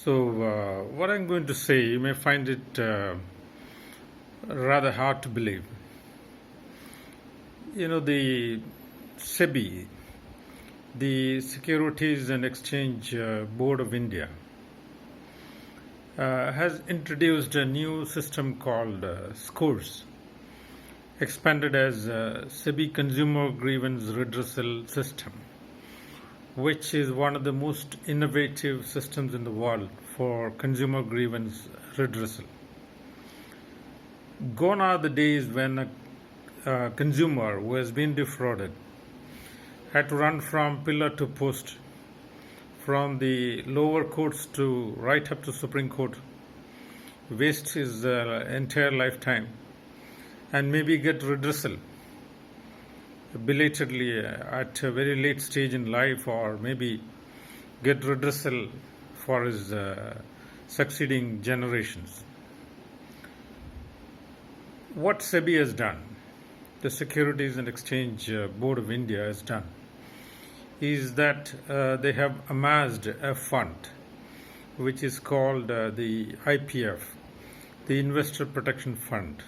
So, what I'm going to say, you may find it rather hard to believe. The SEBI, the Securities and Exchange Board of India, has introduced a new system called scores, expanded as SEBI Consumer Grievance Redressal System, which is one of the most innovative systems in the world for consumer grievance redressal. Gone are the days when a consumer who has been defrauded had to run from pillar to post, from the lower courts to right up to Supreme Court, waste his entire lifetime, and maybe get redressal belatedly at a very late stage in life, or maybe get redressal for his succeeding generations. What SEBI has done, the Securities and Exchange Board of India has done, is that they have amassed a fund which is called the IPF, the Investor Protection Fund.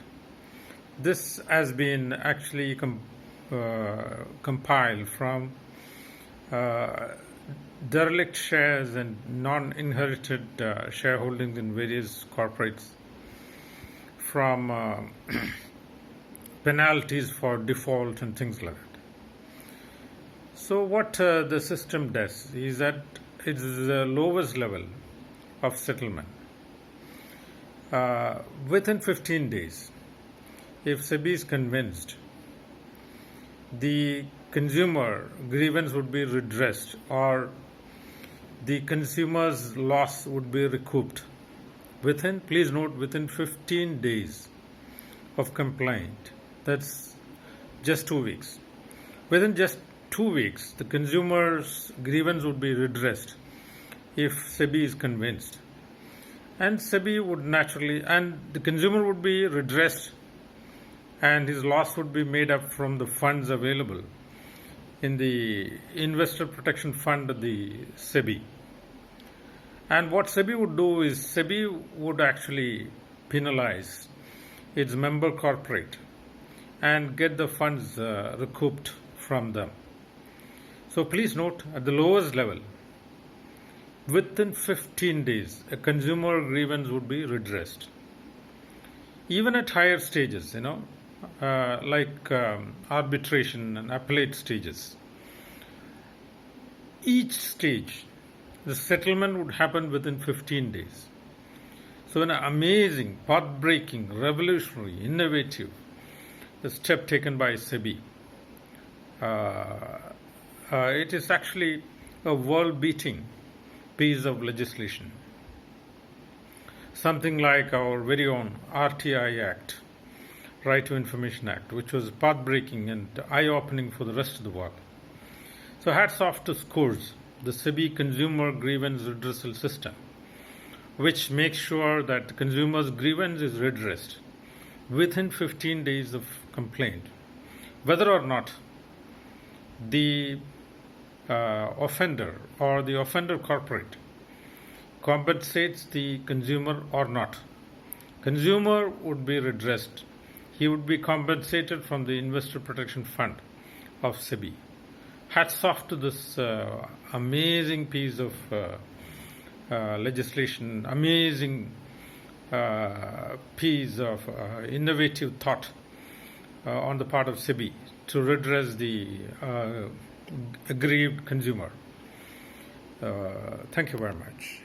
This has been actually compiled from derelict shares and non-inherited shareholdings in various corporates, from penalties for default and things like that. So what the system does is that it is the lowest level of settlement. Within 15 days, if SEBI is convinced, the consumer grievance would be redressed, or the consumer's loss would be recouped please note, within 15 days of complaint. That's just 2 weeks. Within just 2 weeks, the consumer's grievance would be redressed if SEBI is convinced. And SEBI would naturally, and the consumer would be redressed, and his loss would be made up from the funds available in the Investor Protection Fund of the SEBI. And what SEBI would do is SEBI would actually penalize its member corporate and get the funds recouped from them. So please note, at the lowest level, within 15 days, a consumer grievance would be redressed. Even at higher stages, like arbitration and appellate stages, each stage, the settlement would happen within 15 days. So an amazing, path-breaking, revolutionary, innovative step taken by SEBI. It is actually a world-beating piece of legislation. Something like our very own RTI Act, Right to Information Act, which was path-breaking and eye-opening for the rest of the world. So hats off to SCORES, the SEBI Consumer Grievance Redressal System, which makes sure that the consumer's grievance is redressed within 15 days of complaint, whether or not the offender or the offender corporate compensates the consumer or not. Consumer would be redressed. He would be compensated from the Investor Protection Fund of SEBI. Hats off to this amazing piece of legislation, amazing piece of innovative thought on the part of SEBI to redress the aggrieved consumer. Thank you very much.